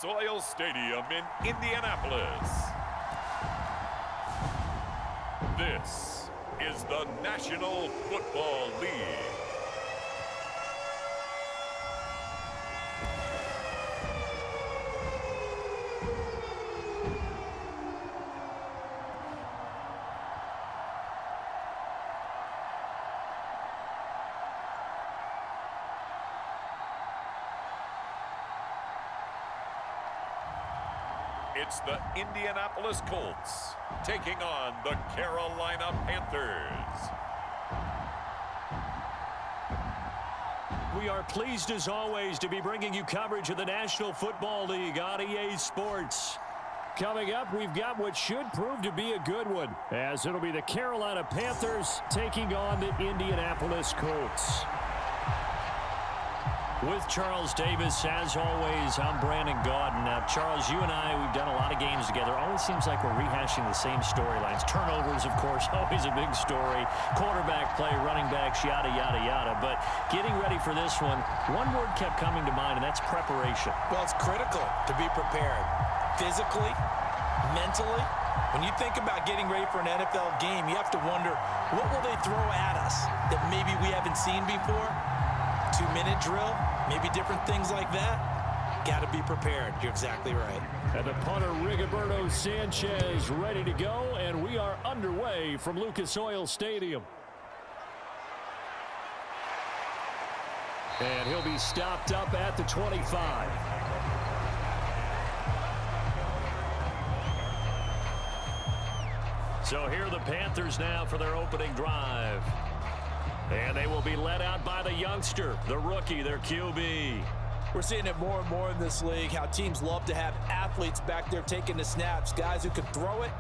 Soil Stadium in Indianapolis. This is the National Football League. It's the Indianapolis Colts taking on the Carolina Panthers. We are pleased as always to be bringing you coverage of the National Football League on EA Sports. Coming up, we've got what should prove to be a good one, as it'll be the Carolina Panthers taking on the Indianapolis Colts. With Charles Davis, as always, I'm Brandon Gaudin. Now, Charles, you and I, we've done a lot of games together. Always seems like we're rehashing the same storylines. Turnovers, of course, always a big story. Quarterback play, running backs, yada, yada, yada. But getting ready for this one word kept coming to mind, and that's preparation. Well, it's critical to be prepared. Physically, mentally. When you think about getting ready for an NFL game, you have to wonder, what will they throw at us that maybe we haven't seen before? 2-minute drill, maybe different things like that. Got to be prepared. You're exactly right. And the punter, Rigoberto Sanchez, ready to go, and we are underway from Lucas Oil Stadium. And he'll be stopped up at the 25. So here are the Panthers now for their opening drive. And they will be led out by the youngster, the rookie, their QB. We're seeing it more and more in this league, how teams love to have athletes back there taking the snaps, guys who can throw it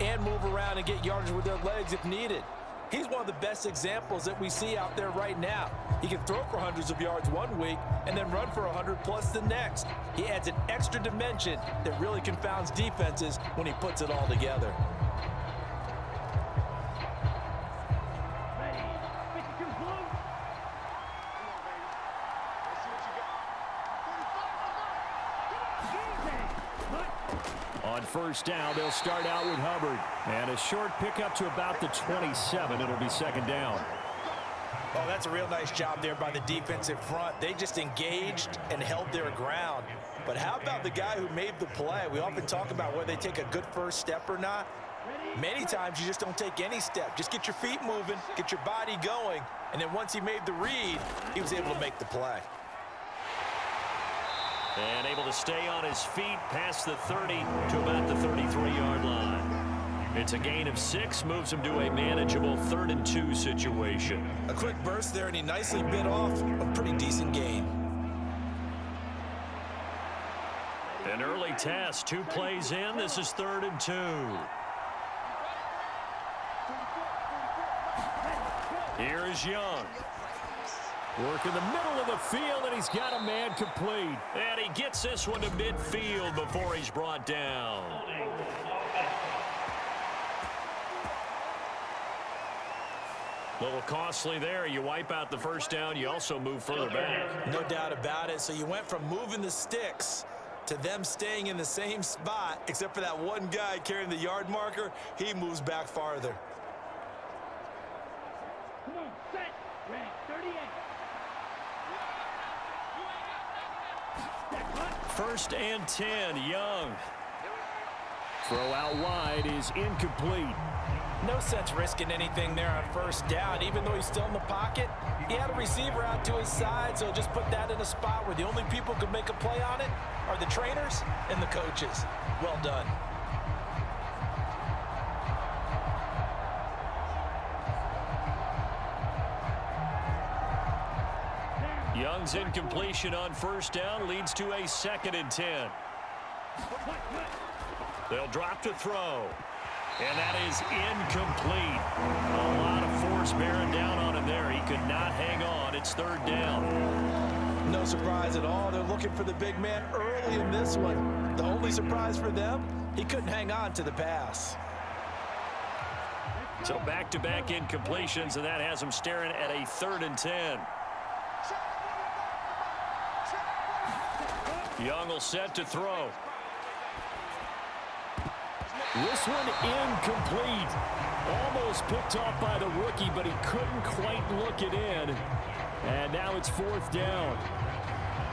and move around and get yardage with their legs if needed. He's one of the best examples that we see out there right now. He can throw for hundreds of yards one week and then run for 100+ the next. He adds an extra dimension that really confounds defenses when he puts it all together. On first down, they'll start out with Hubbard. And a short pickup to about the 27. It'll be second down. Oh, that's a real nice job there by the defensive front. They just engaged and held their ground. But how about the guy who made the play? We often talk about whether they take a good first step or not. Many times you just don't take any step. Just get your feet moving, get your body going, and then once he made the read, he was able to make the play. And able to stay on his feet past the 30 to about the 33-yard line. It's a gain of 6, moves him to a manageable 3rd and 2 situation. A quick burst there, and he nicely bit off a pretty decent gain. An early test, 2 plays in. This is 3rd and 2. Here is Young. Work in the middle of the field, and he's got a man complete. And he gets this one to midfield before he's brought down. A little costly there. You wipe out the first down. You also move further back. No doubt about it. So you went from moving the sticks to them staying in the same spot, except for that one guy carrying the yard marker. He moves back farther. Come on, set, ready, 38. First and 10, Young. Throw out wide is incomplete. No sense risking anything there on first down. Even though he's still in the pocket, he had a receiver out to his side, so just put that in a spot where the only people who can make a play on it are the trainers and the coaches. Well done. Young's incompletion on first down leads to a 2nd and 10. They'll drop to throw. And that is incomplete. A lot of force bearing down on him there. He could not hang on. It's 3rd down. No surprise at all. They're looking for the big man early in this one. The only surprise for them, he couldn't hang on to the pass. So back-to-back incompletions, and that has him staring at a 3rd and 10. Young will set to throw. This one incomplete. Almost picked off by the rookie, but he couldn't quite look it in. And now it's 4th down.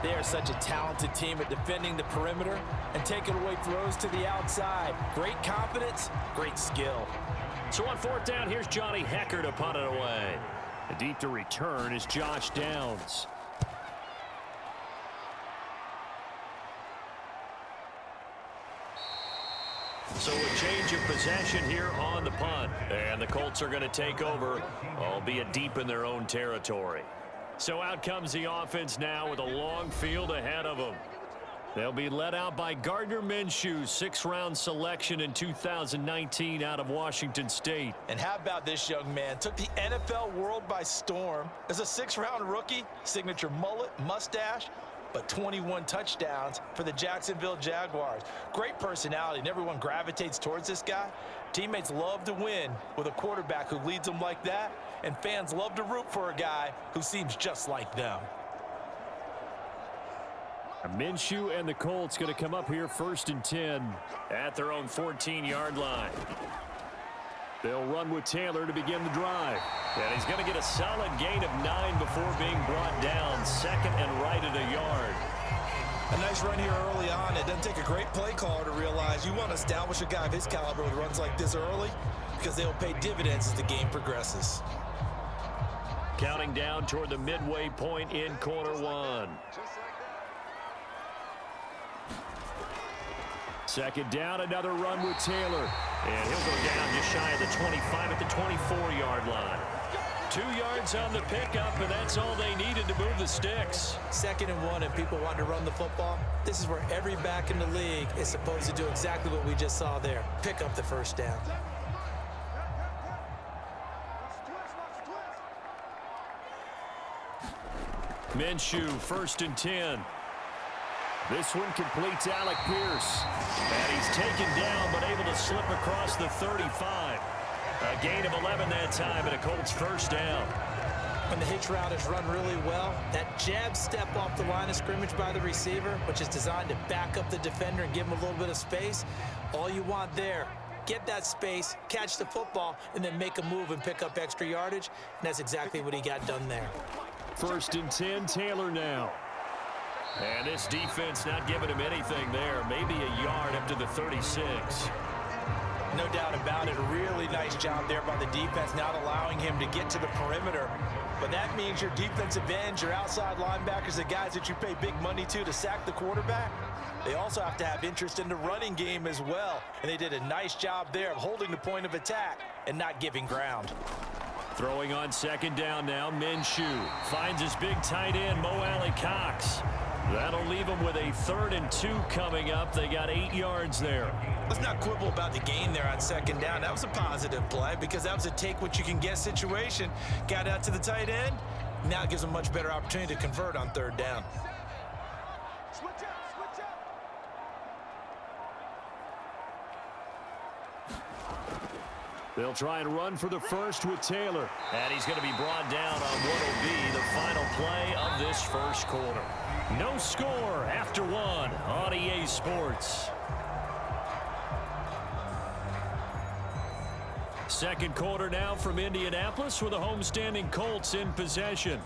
They are such a talented team at defending the perimeter and taking away throws to the outside. Great confidence, great skill. So on 4th down, here's Johnny Hecker to punt it away. Deep to return is Josh Downs. So a change of possession here on the punt. And the Colts are going to take over, albeit deep in their own territory. So out comes the offense now with a long field ahead of them. They'll be led out by Gardner Minshew, 6th-round selection in 2019 out of Washington State. And how about this young man? Took the NFL world by storm. As a 6th-round rookie, signature mullet, mustache, but 21 touchdowns for the Jacksonville Jaguars. Great personality, and everyone gravitates towards this guy. Teammates love to win with a quarterback who leads them like that, and fans love to root for a guy who seems just like them. Minshew and the Colts going to come up here 1st and 10 at their own 14-yard line. They'll run with Taylor to begin the drive. And he's going to get a solid gain of 9 before being brought down. 2nd and right at a yard. A nice run here early on. It doesn't take a great play caller to realize you want to establish a guy of his caliber with runs like this early, because they'll pay dividends as the game progresses. Counting down toward the midway point in quarter 1. 2nd down, another run with Taylor. And he'll go down just shy of the 25 at the 24-yard line. 2 yards on the pickup, and that's all they needed to move the sticks. 2nd and 1, and people want to run the football. This is where every back in the league is supposed to do exactly what we just saw there. Pick up the 1st down. Minshew, 1st and 10. This one completes Alec Pierce. And he's taken down, but able to slip across the 35. A gain of 11 that time, and a Colts 1st down. When the hitch route is run really well, that jab step off the line of scrimmage by the receiver, which is designed to back up the defender and give him a little bit of space, all you want there, get that space, catch the football, and then make a move and pick up extra yardage, and that's exactly what he got done there. 1st and 10, Taylor now. And this defense not giving him anything there. Maybe a yard up to the 36. No doubt about it. A really nice job there by the defense, not allowing him to get to the perimeter. But that means your defensive ends, your outside linebackers, the guys that you pay big money to sack the quarterback, they also have to have interest in the running game as well. And they did a nice job there of holding the point of attack and not giving ground. Throwing on 2nd down now, Minshew finds his big tight end, Mo Alley-Cox. That'll leave them with a 3rd and 2 coming up. They got 8 yards there. Let's not quibble about the gain there on 2nd down. That was a positive play because that was a take-what-you-can-get situation. Got out to the tight end. Now it gives them a much better opportunity to convert on 3rd down. Switch up. They'll try and run for the 1st with Taylor. And he's going to be brought down on what will be the final play of this 1st quarter. No score after 1 on EA Sports. 2nd quarter now from Indianapolis with the homestanding Colts in possession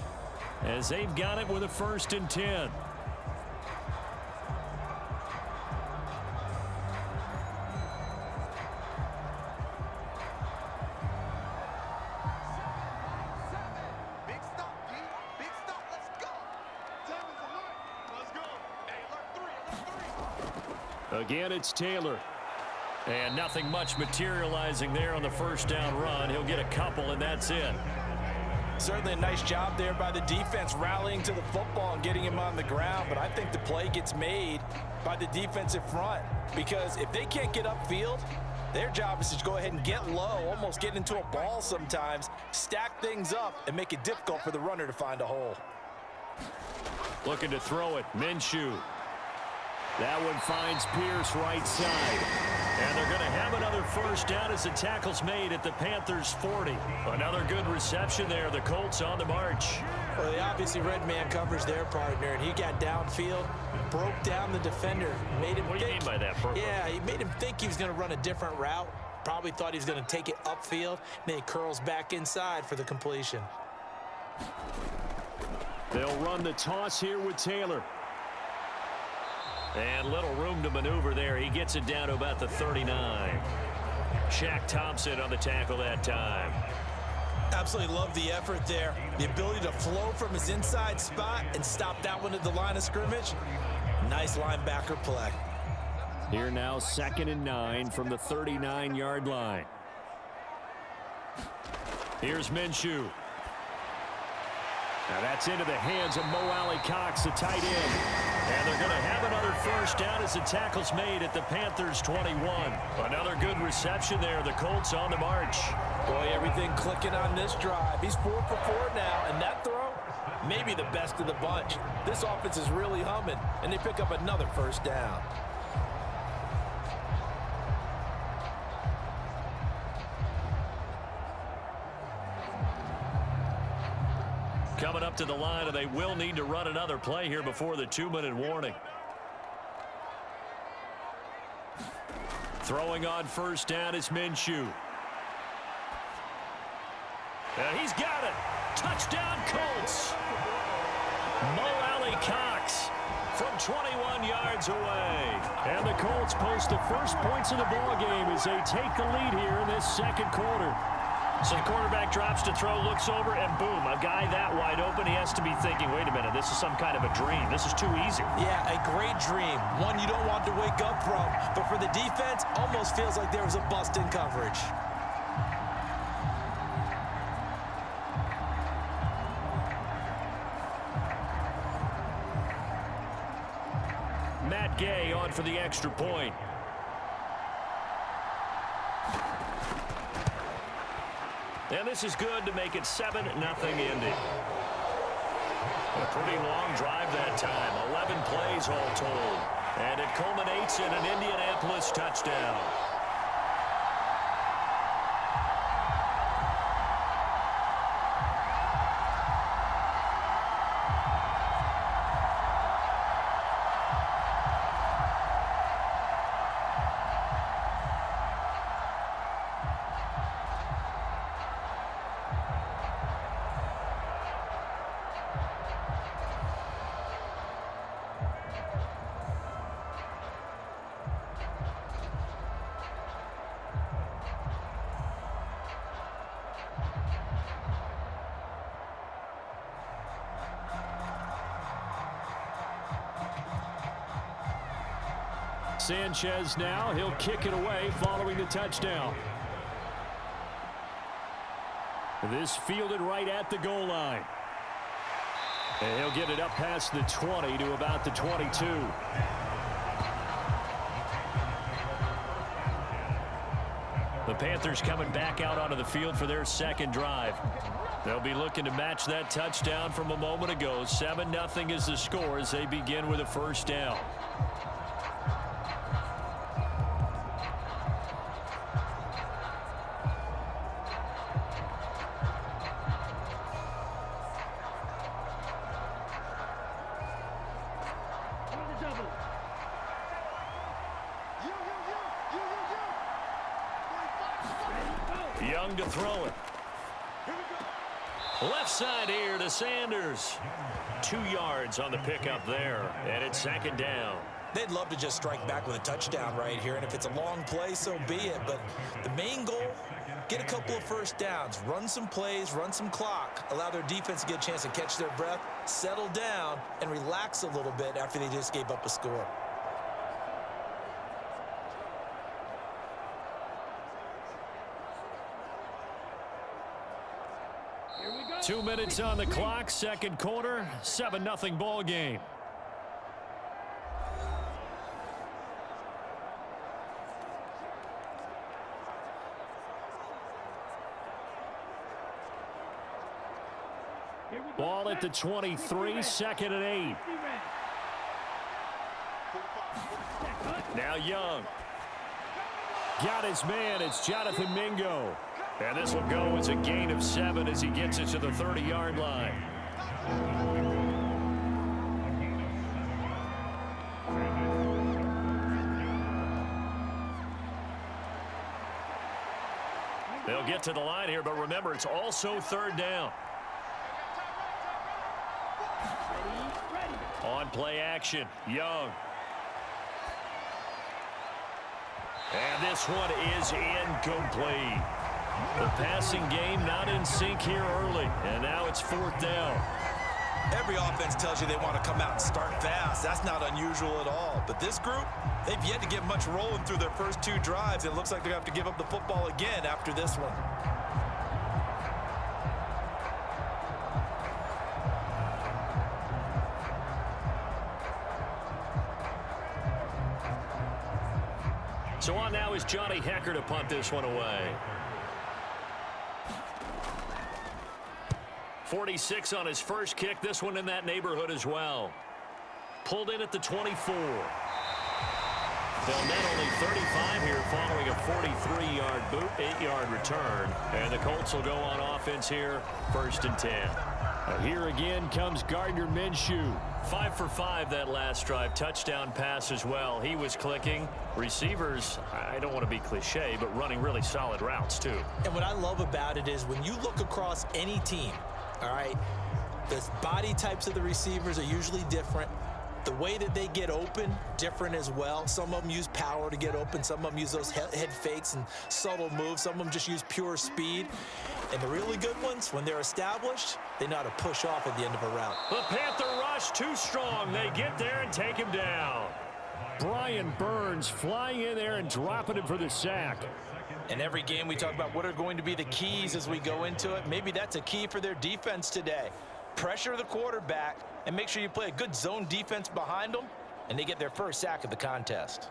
as they've got it with a 1st and 10. Again, it's Taylor. And nothing much materializing there on the 1st down run. He'll get a couple, and that's it. Certainly a nice job there by the defense rallying to the football and getting him on the ground. But I think the play gets made by the defensive front because if they can't get upfield, their job is to go ahead and get low, almost get into a ball sometimes, stack things up, and make it difficult for the runner to find a hole. Looking to throw it, Minshew. That one finds Pierce right side. And they're going to have another 1st down as the tackle's made at the Panthers' 40. Another good reception there. The Colts on the march. Well, they obviously read man coverage their partner, and he got downfield, broke down the defender, made him What do you mean by that, Purple? Yeah, he made him think he was going to run a different route. Probably thought he was going to take it upfield, then he curls back inside for the completion. They'll run the toss here with Taylor. And little room to maneuver there. He gets it down to about the 39. Shaq Thompson on the tackle that time. Absolutely love the effort there. The ability to flow from his inside spot and stop that one at the line of scrimmage. Nice linebacker play. Here now, 2nd and 9 from the 39-yard line. Here's Minshew. Now that's into the hands of Mo Alley-Cox, the tight end. And they're going to have another first down as the tackle's made at the Panthers' 21. Another good reception there. The Colts on the march. Boy, everything clicking on this drive. He's 4 for 4 now, and that throw, maybe the best of the bunch. This offense is really humming, and they pick up another first down. Coming up to the line, and they will need to run another play here before the 2-minute warning. Throwing on first down is Minshew. And he's got it. Touchdown, Colts. Mo Alley-Cox from 21 yards away. And the Colts post the first points of the ballgame as they take the lead here in this second quarter. So the quarterback drops to throw, looks over, and boom, a guy that wide open, he has to be thinking, wait a minute, this is some kind of a dream. This is too easy. Yeah, a great dream. One you don't want to wake up from. But for the defense, almost feels like there was a bust in coverage. Matt Gay on for the extra point. And this is good to make it 7-0 Indy. A pretty long drive that time. 11 plays all told. And it culminates in an Indianapolis touchdown. Sanchez now, he'll kick it away following the touchdown. This fielded right at the goal line. And he'll get it up past the 20 to about the 22. The Panthers coming back out onto the field for their second drive. They'll be looking to match that touchdown from a moment ago. 7-0 is the score as they begin with a first down. Young to throw it. Left side here to Sanders. 2 yards on the pickup there, and it's second down. They'd love to just strike back with a touchdown right here, and if it's a long play, so be it. But the main goal, get a couple of first downs, run some plays, run some clock, allow their defense to get a chance to catch their breath, settle down, and relax a little bit after they just gave up a score. 2 minutes on the clock, second quarter, 7-0 ball game. Ball at the 23, second and 8. Now Young. Got his man, it's Jonathan Mingo. And this will go as a gain of 7 as he gets it to the 30-yard line. They'll get to the line here, but remember, it's also third down. On play action, Young. And this one is incomplete. The passing game not in sync here early, and now it's fourth down. Every offense tells you they want to come out and start fast. That's not unusual at all. But this group, they've yet to get much rolling through their first two drives. It looks like they're going to have to give up the football again after this one. So on now is Johnny Hecker to punt this one away. 46 on his first kick. This one in that neighborhood as well. Pulled in at the 24. They'll net only 35 here following a 43-yard boot, 8-yard return. And the Colts will go on offense here, 1st and 10. Here again comes Gardner Minshew. 5 for 5 that last drive. Touchdown pass as well. He was clicking. Receivers, I don't want to be cliche, but running really solid routes too. And what I love about it is when you look across any team, all right, the body types of the receivers are usually different. The way that they get open, different as well. Some of them use power to get open. Some of them use those head fakes and subtle moves. Some of them just use pure speed. And the really good ones, when they're established, they know how to push off at the end of a route. The Panther rush too strong. They get there and take him down. Brian Burns flying in there and dropping him for the sack. In every game we talk about what are going to be the keys as we go into it. Maybe that's a key for their defense today. Pressure the quarterback and make sure you play a good zone defense behind them, and they get their first sack of the contest.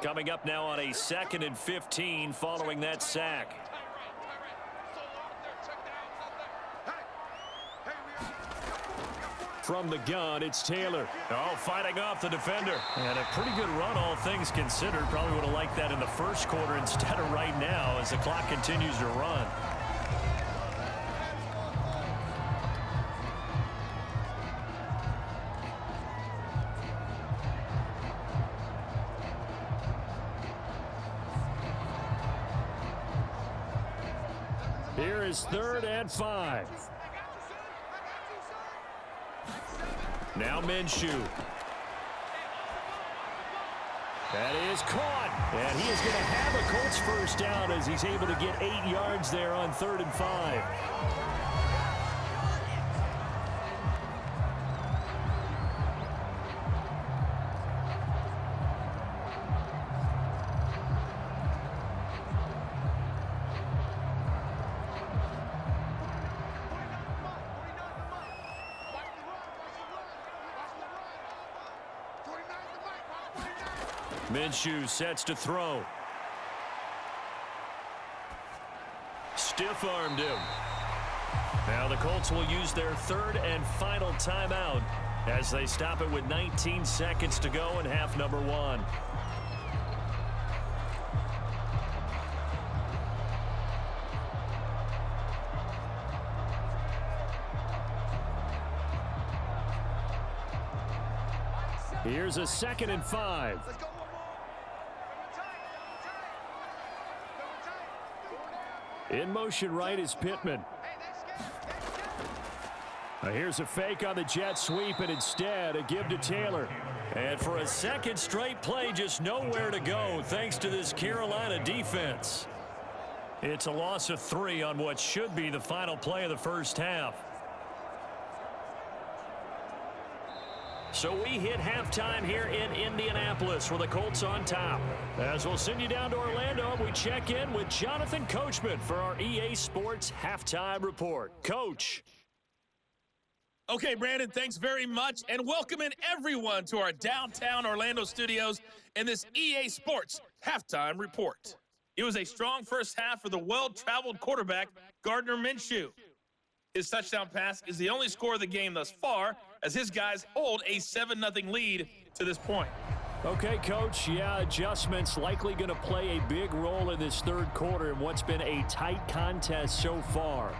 Coming up now on a 2nd and 15 following that sack. From the gun, it's Taylor. Oh, fighting off the defender. And a pretty good run, all things considered. Probably would have liked that in the first quarter instead of right now as the clock continues to run. Here is 3rd and 5. Now Minshew. That is caught. And he is going to have a Colts first down as he's able to get 8 yards there on 3rd and 5. Minshew sets to throw. Stiff-armed him. Now the Colts will use their 3rd and final timeout as they stop it with 19 seconds to go in half number 1. Here's a 2nd and 5. In motion right is Pittman. Now here's a fake on the jet sweep, and instead a give to Taylor. And for a second straight play, just nowhere to go thanks to this Carolina defense. It's a loss of 3 on what should be the final play of the first half. So we hit halftime here in Indianapolis with the Colts on top. As we'll send you down to Orlando, we check in with Jonathan Coachman for our EA Sports Halftime Report. Coach. Okay, Brandon, thanks very much, and welcome in everyone to our downtown Orlando studios in this EA Sports Halftime Report. It was a strong first half for the well-traveled quarterback, Gardner Minshew. His touchdown pass is the only score of the game thus far, as his guys hold a 7-0 lead to this point. Okay, Coach, yeah, adjustments likely going to play a big role in this third quarter in what's been a tight contest so far.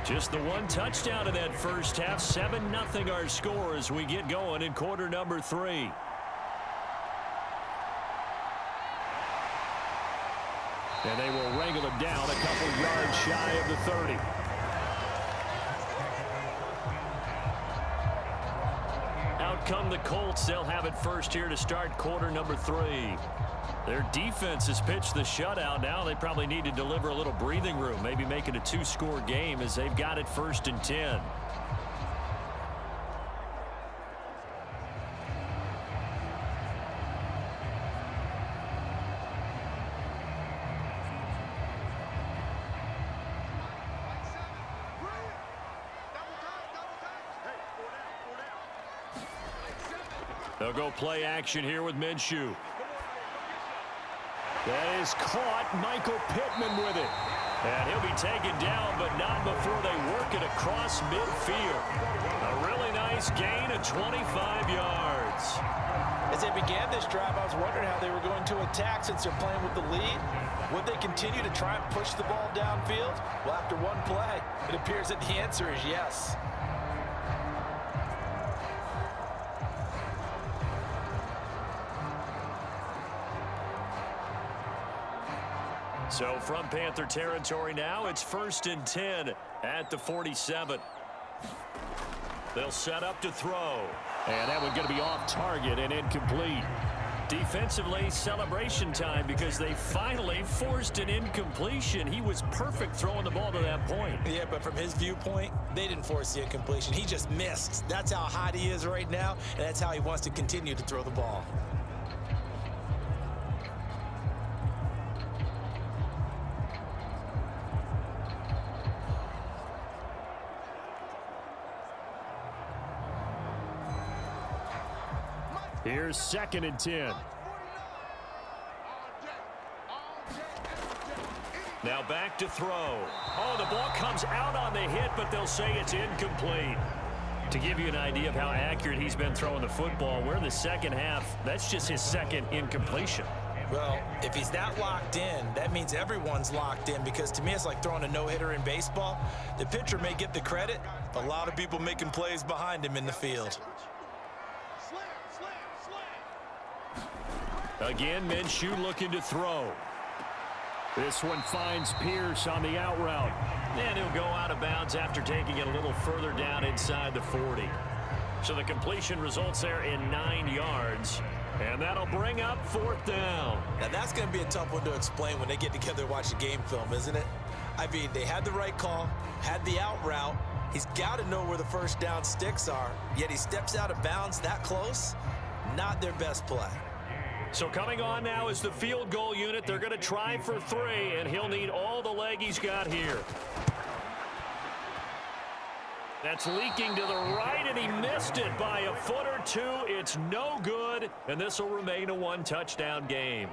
Just the one touchdown in that first half. 7-0 our score as we get going in quarter number 3. And they will wrangle it down a couple yards shy of the 30. Out come the Colts. They'll have it first here to start quarter number 3. Their defense has pitched the shutout. Now they probably need to deliver a little breathing room, maybe make it a 2-score game as they've got it 1st and 10. They'll go play action here with Minshew. That is caught. Michael Pittman with it. And he'll be taken down, but not before they work it across midfield. A really nice gain of 25 yards. As they began this drive, I was wondering how they were going to attack since they're playing with the lead. Would they continue to try and push the ball downfield? Well, after one play, it appears that the answer is yes. So from Panther territory now, it's 1st and 10 at the 47. They'll set up to throw. And that one's going to be off target and incomplete. Defensively, celebration time because they finally forced an incompletion. He was perfect throwing the ball to that point. Yeah, but from his viewpoint, they didn't force the incompletion. He just missed. That's how hot he is right now, and that's how he wants to continue to throw the ball. Here's 2nd and 10. Now back to throw. Oh, the ball comes out on the hit, but they'll say it's incomplete. To give you an idea of how accurate he's been throwing the football, we're in the second half. That's just his 2nd incompletion. Well, if he's that locked in, that means everyone's locked in, because to me it's like throwing a no-hitter in baseball. The pitcher may get the credit, a lot of people making plays behind him in the field. Again, Minshew looking to throw. This one finds Pierce on the out route. And he'll go out of bounds after taking it a little further down inside the 40. So the completion results there in 9 yards. And that'll bring up 4th down. Now that's going to be a tough one to explain when they get together and watch the game film, isn't it? I mean, they had the right call, had the out route. He's got to know where the first down sticks are, yet he steps out of bounds that close. Not their best play. So coming on now is the field goal unit. They're going to try for 3, and he'll need all the leg he's got here. That's leaking to the right, and he missed it by a foot or 2. It's no good, and this will remain a 1-touchdown game.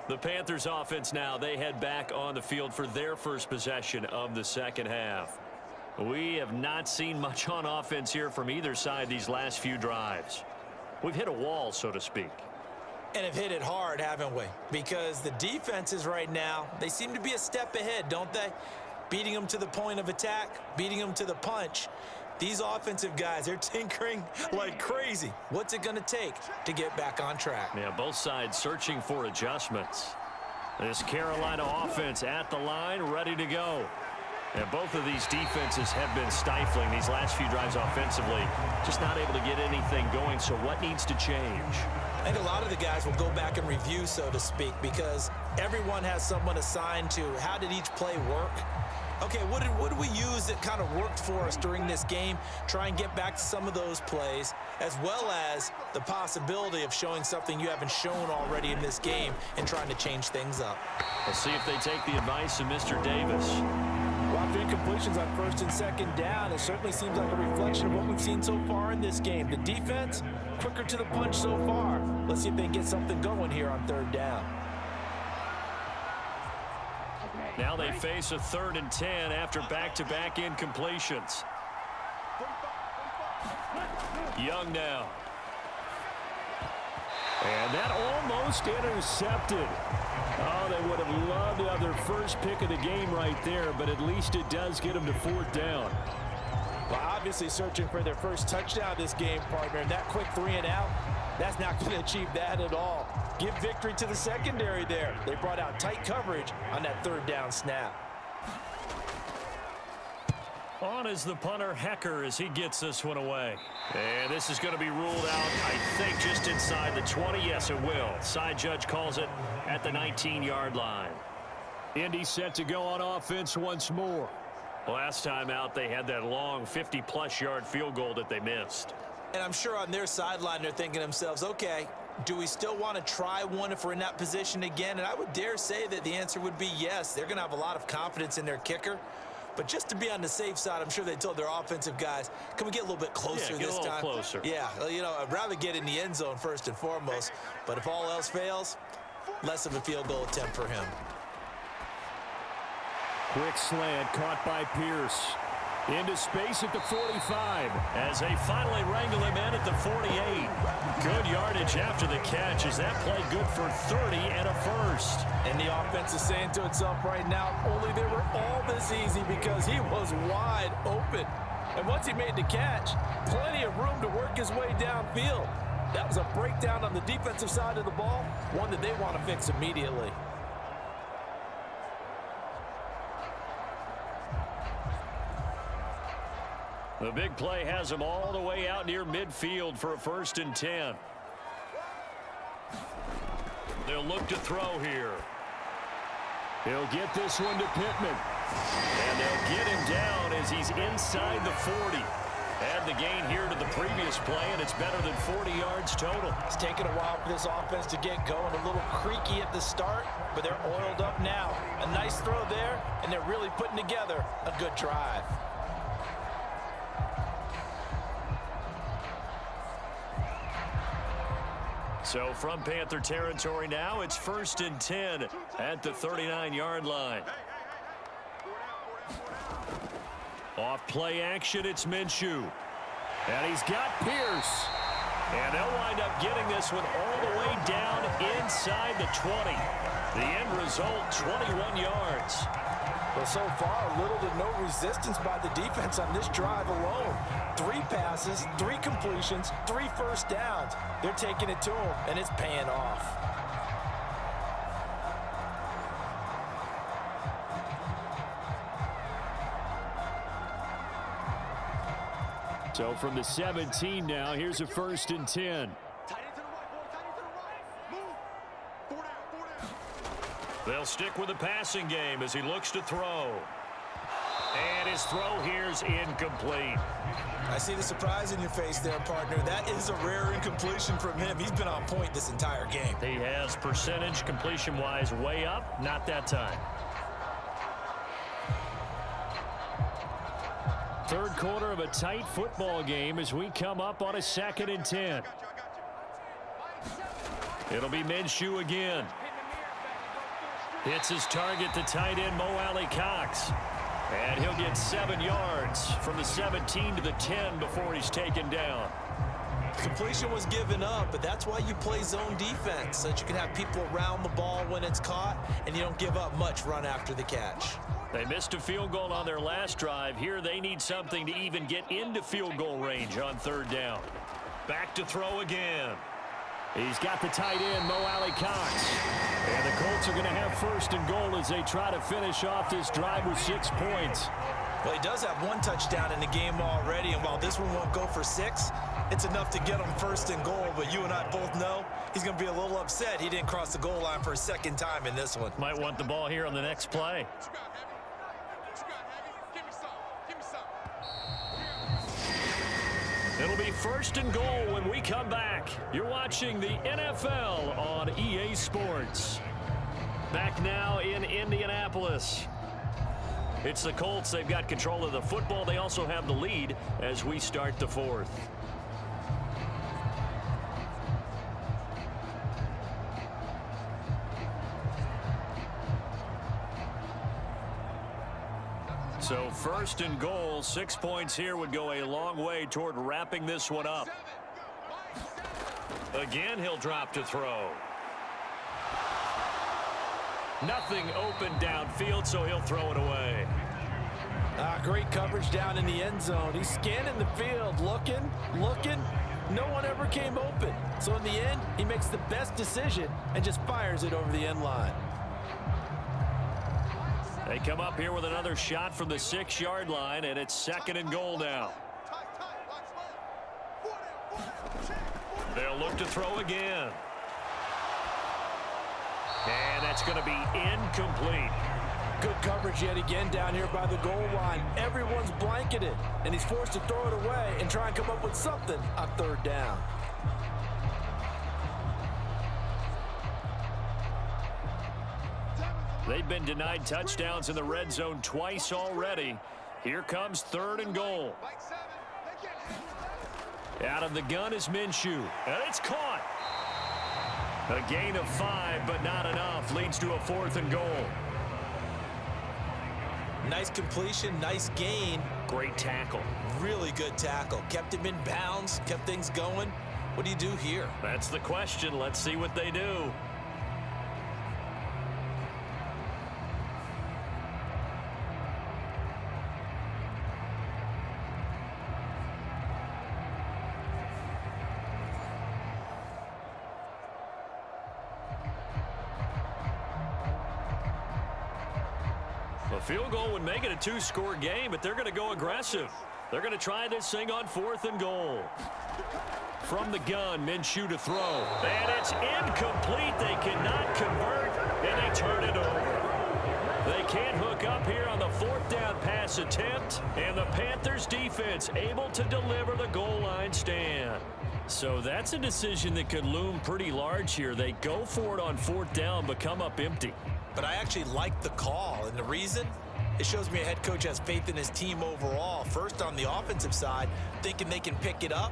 The Panthers offense now, they head back on the field for their first possession of the second half. We have not seen much on offense here from either side these last few drives. We've hit a wall, so to speak. And have hit it hard, haven't we? Because the defenses right now, they seem to be a step ahead, don't they? Beating them to the point of attack, beating them to the punch. These offensive guys, they're tinkering like crazy. What's it going to take to get back on track? Yeah, both sides searching for adjustments. This Carolina offense at the line, ready to go. And both of these defenses have been stifling these last few drives offensively. Just not able to get anything going, so what needs to change? I think a lot of the guys will go back and review, so to speak, because everyone has someone assigned to how did each play work. Okay, what did we use that kind of worked for us during this game? Try and get back to some of those plays, as well as the possibility of showing something you haven't shown already in this game and trying to change things up. We'll see if they take the advice of Mr. Davis. Well, after incompletions on first and second down, it certainly seems like a reflection of what we've seen so far in this game. The defense, quicker to the punch so far. Let's see if they can get something going here on third down. Now they face a 3rd and 10 after back-to-back incompletions. Young now. And that almost intercepted. Oh, they would have loved to have their first pick of the game right there, but at least it does get them to 4th down. Well, obviously searching for their first touchdown this game, partner, and that quick 3 and out, that's not going to achieve that at all. Give victory to the secondary there. They brought out tight coverage on that 3rd down snap. On is the punter, Hecker, as he gets this one away. And this is going to be ruled out, I think, just inside the 20. Yes, it will. Side judge calls it at the 19-yard line. Indy set to go on offense once more. Last time out, they had that long 50-plus yard field goal that they missed. And I'm sure on their sideline, they're thinking to themselves, okay, do we still want to try one if we're in that position again? And I would dare say that the answer would be yes. They're going to have a lot of confidence in their kicker. But just to be on the safe side, I'm sure they told their offensive guys, can we get a little bit closer this time? Get a little closer. Yeah, well, you know, I'd rather get in the end zone first and foremost. But if all else fails, less of a field goal attempt for him. Quick slant caught by Pierce. Into space at the 45. As they finally wrangle him in at the 48. Good yardage after the catch. Is that play good for 30 and a first? And the offense is saying to itself right now, only they were all this easy because he was wide open. And once he made the catch, plenty of room to work his way downfield. That was a breakdown on the defensive side of the ball, one that they want to fix immediately. The big play has him all the way out near midfield for a 1st and 10. They'll look to throw here. He'll get this one to Pittman. And they'll get him down as he's inside the 40. Add the gain here to the previous play, and it's better than 40 yards total. It's taken a while for this offense to get going. A little creaky at the start, but they're oiled up now. A nice throw there, and they're really putting together a good drive. So from Panther territory now, it's 1st and 10 at the 39-yard line. Off play action, it's Minshew. And he's got Pierce. And they'll wind up getting this one all the way down inside the 20. The end result, 21 yards. Well, so far, little to no resistance by the defense on this drive alone. 3 passes, 3 completions, 3 first downs. They're taking it to him, and it's paying off. So from the 17 now, here's a 1st and 10. They'll stick with the passing game as he looks to throw. And his throw here's incomplete. I see the surprise in your face there, partner. That is a rare incompletion from him. He's been on point this entire game. He has percentage completion-wise way up. Not that time. 3rd quarter of a tight football game as we come up on a 2nd and 10. It'll be Minshew again. Hits his target, the tight end, Mo Alley Cox. And he'll get 7 yards from the 17 to the 10 before he's taken down. Completion was given up, but that's why you play zone defense, so that you can have people around the ball when it's caught, and you don't give up much run after the catch. They missed a field goal on their last drive. Here they need something to even get into field goal range on 3rd down. Back to throw again. He's got the tight end, Mo Alley Cox. And the Colts are going to have first and goal as they try to finish off this drive with 6 points. Well, he does have 1 touchdown in the game already, and while this one won't go for 6, it's enough to get him first and goal. But you and I both know he's going to be a little upset he didn't cross the goal line for a second time in this one. Might want the ball here on the next play. It'll be first and goal when we come back. You're watching the NFL on EA Sports. Back now in Indianapolis. It's the Colts. They've got control of the football. They also have the lead as we start the 4th. So first and goal, 6 points here would go a long way toward wrapping this one up. Again, he'll drop to throw. Nothing open downfield, so he'll throw it away. Great coverage down in the end zone. He's scanning the field, looking. No one ever came open. So in the end, he makes the best decision and just fires it over the end line. They come up here with another shot from the 6-yard line, and it's second and goal now. They'll look to throw again. And that's going to be incomplete. Good coverage yet again down here by the goal line. Everyone's blanketed, and he's forced to throw it away and try and come up with something on 3rd down. They've been denied touchdowns in the red zone twice already. Here comes 3rd and goal. Out of the gun is Minshew, and it's caught. A gain of 5, but not enough. Leads to a 4th and goal. Nice completion, nice gain. Great tackle. Really good tackle. Kept him in bounds, kept things going. What do you do here? That's the question. Let's see what they do. A field goal would make it a 2-score game, but they're going to go aggressive. They're going to try this thing on 4th and goal. From the gun, Minshew to throw. And it's incomplete. They cannot convert, and they turn it over. They can't hook up here on the 4th down pass attempt, and the Panthers defense able to deliver the goal line stand. So that's a decision that could loom pretty large here. They go for it on 4th down, but come up empty. But I actually like the call, and the reason? It shows me a head coach has faith in his team overall. First, on the offensive side, thinking they can pick it up,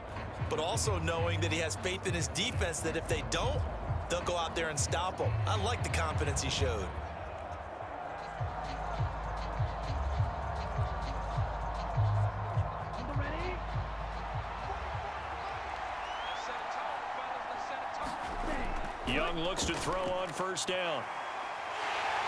but also knowing that he has faith in his defense that if they don't, they'll go out there and stop them. I like the confidence he showed. Young looks to throw on 1st down.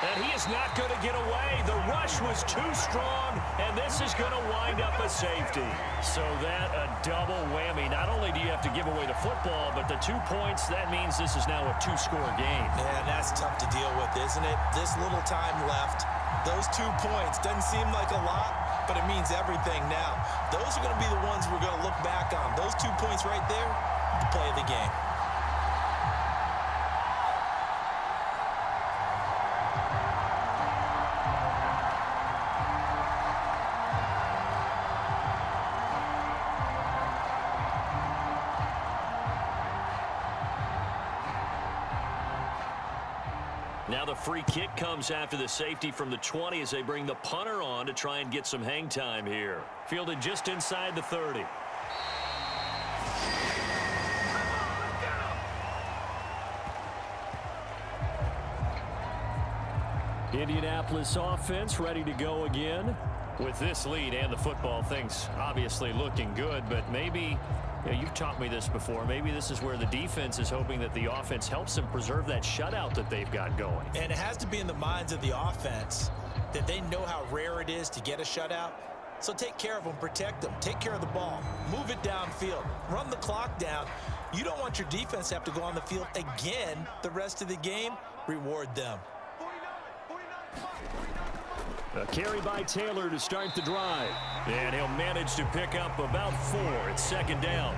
And he is not going to get away. The rush was too strong, and this is going to wind up a safety. So that a double whammy. Not only do you have to give away the football, but the 2 points, that means this is now a 2-score game. Yeah, that's tough to deal with, isn't it? This little time left. Those 2 points doesn't seem like a lot, but it means everything now. Those are going to be the ones we're going to look back on. Those 2 points right there, the play of the game. Now the free kick comes after the safety from the 20 as they bring the punter on to try and get some hang time here. Fielded just inside the 30. Indianapolis offense ready to go again. With this lead and the football, things obviously looking good, but maybe, you've taught me this before, maybe this is where the defense is hoping that the offense helps them preserve that shutout that they've got going. And it has to be in the minds of the offense that they know how rare it is to get a shutout. So take care of them, protect them, take care of the ball, move it downfield, run the clock down. You don't want your defense to have to go on the field again the rest of the game. Reward them. A carry by Taylor to start the drive. And he'll manage to pick up about 4. It's second down.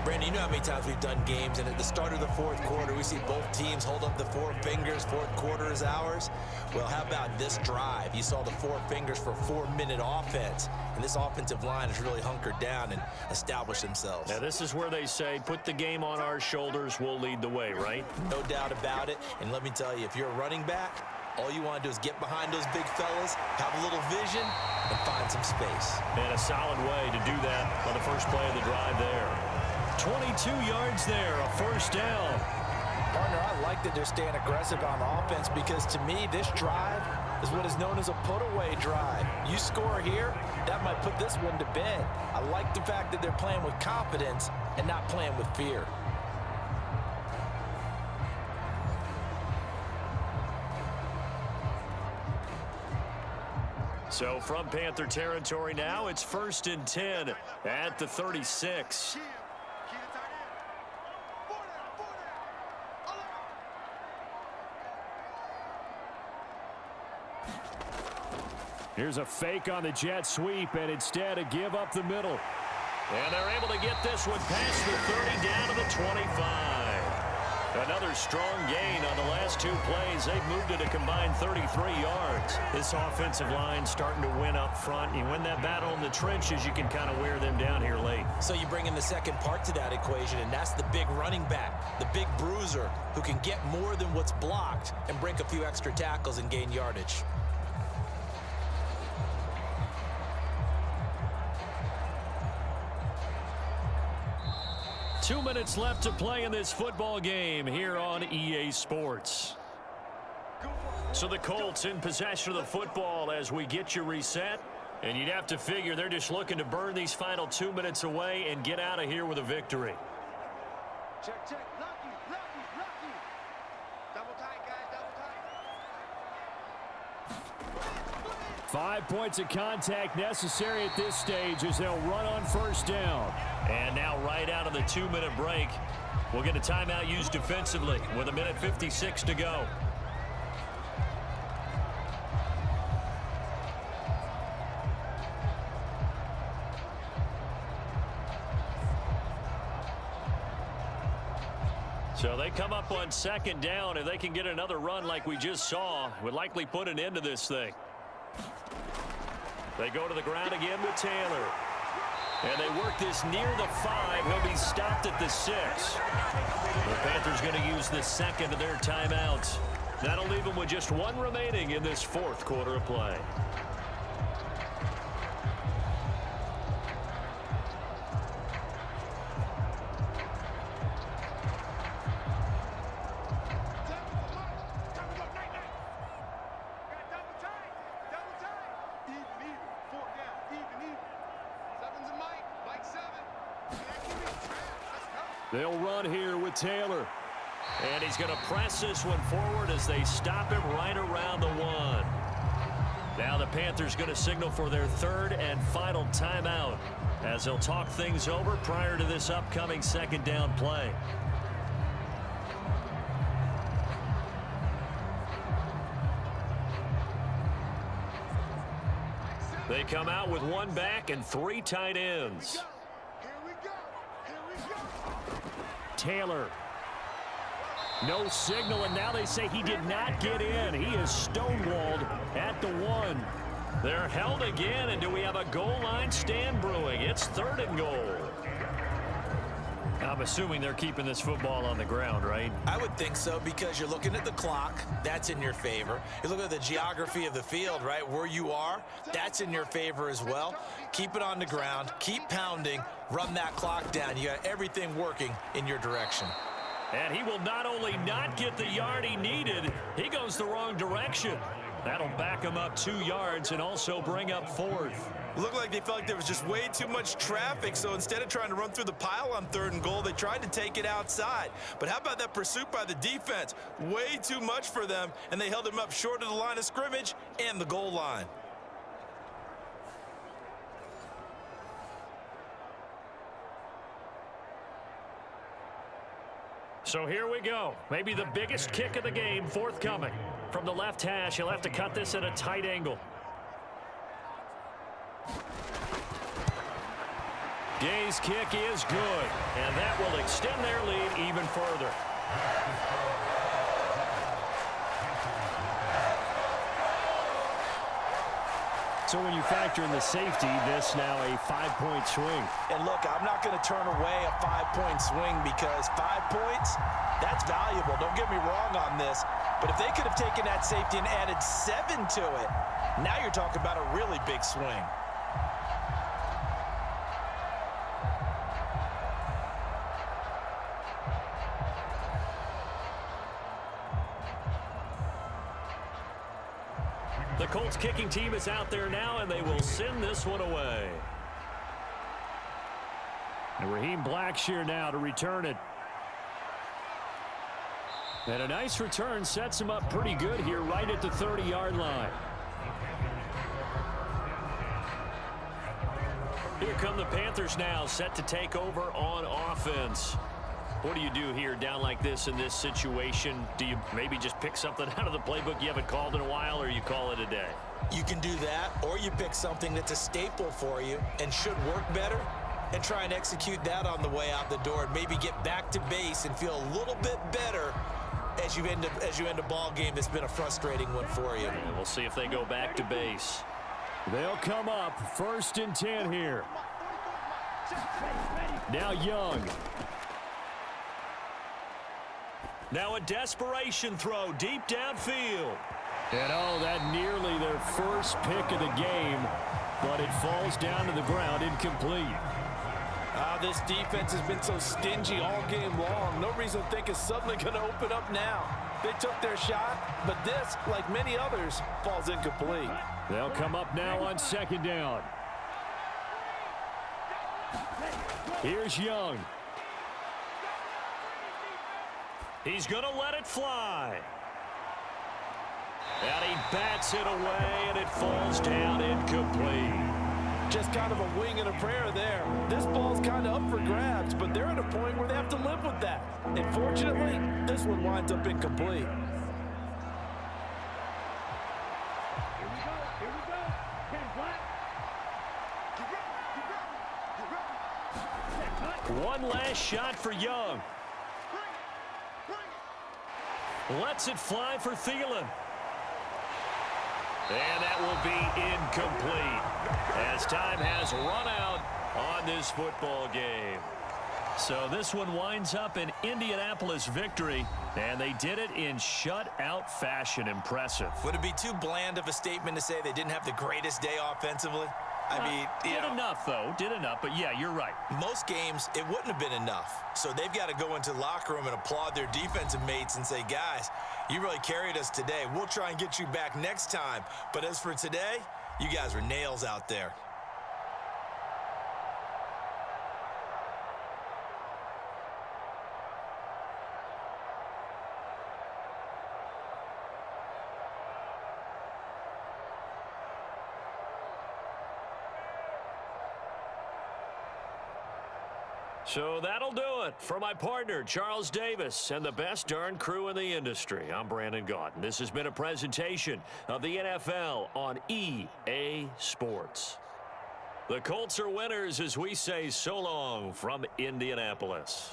Brandon, you know how many times we've done games, and at the start of the fourth quarter, we see both teams hold up the 4 fingers, fourth quarter is ours. Well, how about this drive? You saw the 4 fingers for 4-minute offense, and this offensive line has really hunkered down and established themselves. Now, this is where they say, put the game on our shoulders, we'll lead the way, right? No doubt about it, and let me tell you, if you're a running back, all you want to do is get behind those big fellas, have a little vision, and find some space. And a solid way to do that on the first play of the drive there. 22 yards there, a first down. Partner, I like that they're staying aggressive on offense because to me, this drive is what is known as a put-away drive. You score here, that might put this one to bed. I like the fact that they're playing with confidence and not playing with fear. So from Panther territory now, it's 1st and 10 at the 36. Here's a fake on the jet sweep, and instead a give up the middle. And they're able to get this one past the 30 down to the 25. Another strong gain on the last 2 plays. They've moved it a combined 33 yards. This offensive line starting to win up front. You win that battle in the trenches, you can kind of wear them down here late. So you bring in the second part to that equation, and that's the big running back, the big bruiser, who can get more than what's blocked and break a few extra tackles and gain yardage. Two minutes left to play in this football game here on EA Sports. So the Colts in possession of the football as we get you reset. And you'd have to figure they're just looking to burn these final 2 minutes away and get out of here with a victory. Check, check. Lucky, lucky, lucky. Double tight, guys, double tight. 5 points of contact necessary at this stage as they'll run on first down. And now right out of the 2-minute break, we'll get a timeout used defensively with 1:56 to go. So they come up on second down. If they can get another run like we just saw, would likely put an end to this thing. They go to the ground again with Taylor. And they work this near the 5. He'll be stopped at the 6. The Panthers going to use the second of their timeouts. That'll leave them with just 1 remaining in this fourth quarter of play. They'll run here with Taylor. And he's going to press this one forward as they stop him right around the 1. Now the Panthers going to signal for their 3rd and final timeout as they'll talk things over prior to this upcoming second down play. They come out with 1 back and 3 tight ends. Taylor. No signal, and now they say he did not get in. He is stonewalled at the 1. They're held again, and do we have a goal line stand brewing? It's 3rd and goal. I'm assuming they're keeping this football on the ground, right? I would think so because you're looking at the clock. That's in your favor. You look at the geography of the field, right? Where you are, that's in your favor as well. Keep it on the ground. Keep pounding. Run that clock down. You got everything working in your direction. And he will not only not get the yard he needed, he goes the wrong direction. That'll back him up 2 yards and also bring up 4th. It looked like they felt like there was just way too much traffic, so instead of trying to run through the pile on 3rd and goal, they tried to take it outside. But how about that pursuit by the defense? Way too much for them, and they held him up short of the line of scrimmage and the goal line. So here we go. Maybe the biggest kick of the game forthcoming. From the left hash, he'll have to cut this at a tight angle. Gay's kick is good, and that will extend their lead even further. So when you factor in the safety, this now a 5-point swing. And look, I'm not going to turn away a 5-point swing because 5 points, that's valuable. Don't get me wrong on this. But if they could have taken that safety and added 7 to it, now you're talking about a really big swing. The Colts kicking team is out there now, and they will send this one away. And Raheem Blackshear now to return it. And a nice return sets him up pretty good here right at the 30-yard line. Here come the Panthers now, set to take over on offense. What do you do here down like this in this situation? Do you maybe just pick something out of the playbook you haven't called in a while, or you call it a day? You can do that, or you pick something that's a staple for you and should work better and try and execute that on the way out the door and maybe get back to base and feel a little bit better as you end a ball game that's been a frustrating one for you. And we'll see if they go back to base. They'll come up 1st and 10 here. Now Young. Now a desperation throw deep downfield. And oh, that nearly their first pick of the game, but it falls down to the ground incomplete. This defense has been so stingy all game long. No reason to think it's suddenly going to open up now. They took their shot, but this, like many others, falls incomplete. They'll come up now on 2nd down. Here's Young. He's going to let it fly. And he bats it away, and it falls down incomplete. Just kind of a wing and a prayer there. This ball's kind of up for grabs, but they're at a point where they have to live with that. And fortunately, this one winds up incomplete. One last shot for Young. Lets it fly for Thielen. And that will be incomplete as time has run out on this football game. So this one winds up an Indianapolis victory, and they did it in shutout fashion. Impressive. Would it be too bland of a statement to say they didn't have the greatest day offensively? I mean, did enough, though. Did enough, but yeah, you're right. Most games, it wouldn't have been enough. So they've got to go into the locker room and applaud their defensive mates and say, guys, you really carried us today. We'll try and get you back next time. But as for today, you guys were nails out there. So that'll do it for my partner, Charles Davis, and the best darn crew in the industry. I'm Brandon Gaudin. This has been a presentation of the NFL on EA Sports. The Colts are winners as we say so long from Indianapolis.